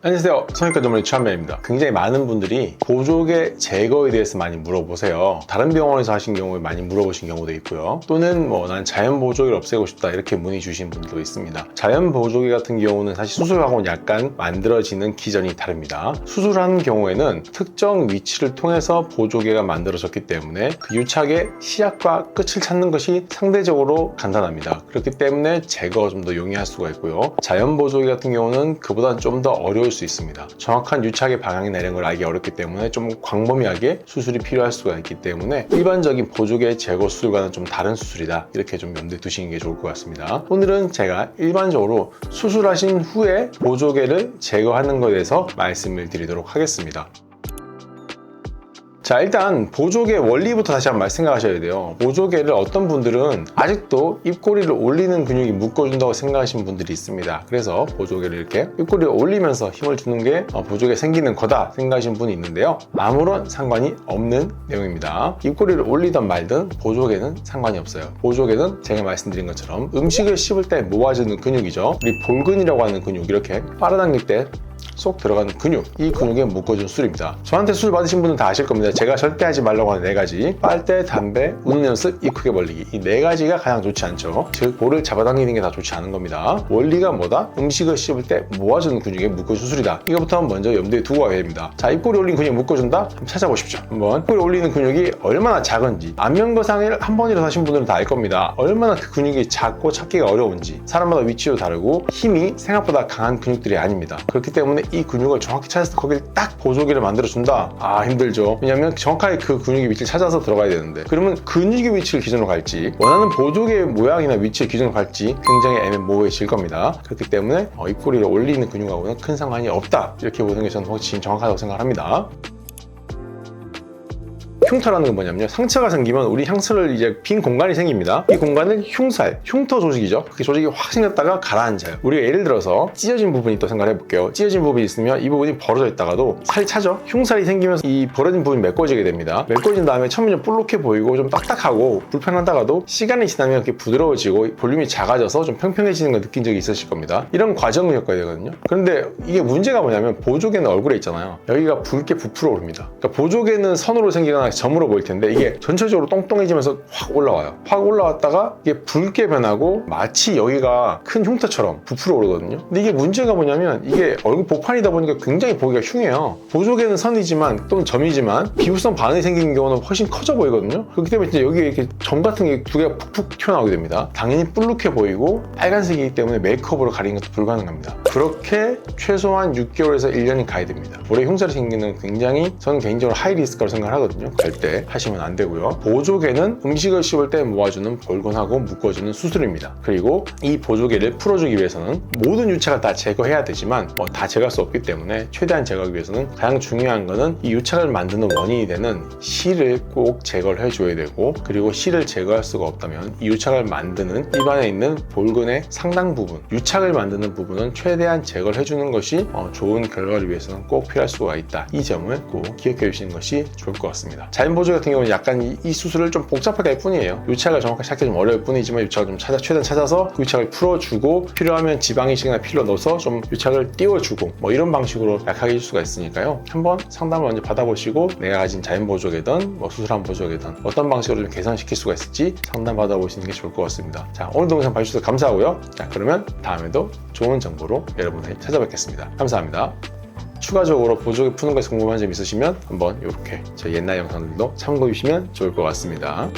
안녕하세요, 성형외과 전문의 최한명입니다. 굉장히 많은 분들이 보조개 제거에 대해서 많이 물어보세요. 다른 병원에서 하신 경우에 많이 물어보신 경우도 있고요, 또는 난 자연 보조개를 없애고 싶다 이렇게 문의 주신 분들도 있습니다. 자연 보조개 같은 경우는 사실 수술하고는 약간 만들어지는 기전이 다릅니다. 수술하는 경우에는 특정 위치를 통해서 보조개가 만들어졌기 때문에 그 유착의 시작과 끝을 찾는 것이 상대적으로 간단합니다. 그렇기 때문에 제거가 좀 더 용이할 수가 있고요, 자연 보조개 같은 경우는 그보다 좀 더 어려울 수 있습니다. 정확한 유착의 방향이나 이런 걸 알기 어렵기 때문에 좀 광범위하게 수술이 필요할 수가 있기 때문에 일반적인 보조개 제거 수술과는 좀 다른 수술이다, 이렇게 좀 염두에 두시는 게 좋을 것 같습니다. 오늘은 제가 일반적으로 수술하신 후에 보조개를 제거하는 것에 대해서 말씀을 드리도록 하겠습니다. 자, 일단 보조개 원리부터 다시 한번 생각하셔야 돼요. 보조개를 어떤 분들은 아직도 입꼬리를 올리는 근육이 묶어준다고 생각하시는 분들이 있습니다. 그래서 보조개를 이렇게 입꼬리를 올리면서 힘을 주는 게 보조개 생기는 거다 생각하시는 분이 있는데요, 아무런 상관이 없는 내용입니다. 입꼬리를 올리든 말든 보조개는 상관이 없어요. 보조개는 제가 말씀드린 것처럼 음식을 씹을 때 모아주는 근육이죠. 우리 볼근이라고 하는 근육, 이렇게 빨아당길 때 쏙 들어가는 근육, 이 근육에 묶어준 수술입니다. 저한테 수술 받으신 분은 다 아실 겁니다. 제가 절대 하지 말라고 하는 4가지: 빨대, 담배, 웃는 연습, 입 크게 벌리기. 이 4가지가 가장 좋지 않죠. 즉 볼을 잡아당기는 게 다 좋지 않은 겁니다. 원리가 뭐다? 음식을 씹을 때 모아주는 근육에 묶어준 수술이다. 이거부터 먼저 염두에 두고 가야 됩니다. 자, 입꼬리 올린 근육 묶어준다? 한번 찾아보십시오. 한번 입꼬리 올리는 근육이 얼마나 작은지, 안면거상을 한 번이라도 하신 분들은 다 알 겁니다. 얼마나 그 근육이 작고 찾기가 어려운지. 사람마다 위치도 다르고 힘이 생각보다 강한 근육들이 아닙니다. 그렇기 때문에 이 근육을 정확히 찾아서 거기를 딱 보조개를 만들어준다? 힘들죠. 왜냐면 정확하게 그 근육의 위치를 찾아서 들어가야 되는데, 그러면 근육의 위치를 기준으로 갈지 원하는 보조개의 모양이나 위치를 기준으로 갈지 굉장히 애매모호해질 겁니다. 그렇기 때문에 입꼬리를 올리는 근육하고는 큰 상관이 없다, 이렇게 보는 게 저는 훨씬 정확하다고 생각합니다. 흉터라는 건 뭐냐면요, 상처가 생기면 우리 향수를 이제 빈 공간이 생깁니다. 이 공간은 흉살, 흉터 조직이죠. 그 조직이 확 생겼다가 가라앉아요. 우리가 예를 들어서 찢어진 부분이 또 생각을 해볼게요. 찢어진 부분이 있으면 이 부분이 벌어져 있다가도 살이 차죠. 흉살이 생기면서 이 벌어진 부분이 메꿔지게 됩니다. 메꿔진 다음에 처음에 좀 볼록해 보이고 좀 딱딱하고 불편하다가도 시간이 지나면 이렇게 부드러워지고 볼륨이 작아져서 좀 평평해지는 걸 느낀 적이 있으실 겁니다. 이런 과정을 겪어야 되거든요. 그런데 이게 문제가 뭐냐면, 보조개는 얼굴에 있잖아요. 여기가 붉게 부풀어 오릅니다. 그러니까 보조개는 선으로 생기거나 점으로 보일 텐데 이게 전체적으로 똥똥해지면서 확 올라와요. 확 올라왔다가 이게 붉게 변하고 마치 여기가 큰 흉터처럼 부풀어 오르거든요. 근데 이게 문제가 뭐냐면, 이게 얼굴 복판이다 보니까 굉장히 보기가 흉해요. 보조개는 선이지만 또는 점이지만 비부성 반응이 생기는 경우는 훨씬 커져 보이거든요. 그렇기 때문에 이제 여기에 이렇게 점 같은 게 두 개가 푹푹 튀어나오게 됩니다. 당연히 뿔룩해 보이고 빨간색이기 때문에 메이크업으로 가리는 것도 불가능합니다. 그렇게 최소한 6개월에서 1년이 가야 됩니다. 볼에 흉살이 생기는 굉장히, 저는 개인적으로 하이 리스크라고 생각을 하거든요. 때 하시면 안 되고요. 보조개는 음식을 씹을 때 모아주는 볼근하고 묶어주는 수술입니다. 그리고 이 보조개를 풀어주기 위해서는 모든 유착을 다 제거해야 되지만 다 제거할 수 없기 때문에 최대한 제거하기 위해서는 가장 중요한 거는 이 유착을 만드는 원인이 되는 실을 꼭 제거를 해줘야 되고, 그리고 실을 제거할 수가 없다면 이 유착을 만드는 입안에 있는 볼근의 상당 부분, 유착을 만드는 부분은 최대한 제거를 해주는 것이 좋은 결과를 위해서는 꼭 필요할 수가 있다. 이 점을 꼭 기억해 주시는 것이 좋을 것 같습니다. 자연 보조 같은 경우는 약간 이 수술을 좀 복잡하게 할 뿐이에요. 유착을 정확하게 찾기 좀 어려울 뿐이지만 유착을 좀 최대한 찾아서 그 유착을 풀어주고, 필요하면 지방이식이나 필러 넣어서 좀 유착을 띄워주고 이런 방식으로 약하게 해줄 수가 있으니까요. 한번 상담을 먼저 받아보시고 내가 가진 자연 보조개든 수술한 보조개든 어떤 방식으로 좀 개선시킬 수가 있을지 상담 받아보시는 게 좋을 것 같습니다. 자, 오늘 동영상 봐주셔서 감사하고요. 자, 그러면 다음에도 좋은 정보로 여러분을 찾아뵙겠습니다. 감사합니다. 추가적으로 보조개 푸는 것에 궁금한 점 있으시면 한번 이렇게 제 옛날 영상들도 참고해 주시면 좋을 것 같습니다.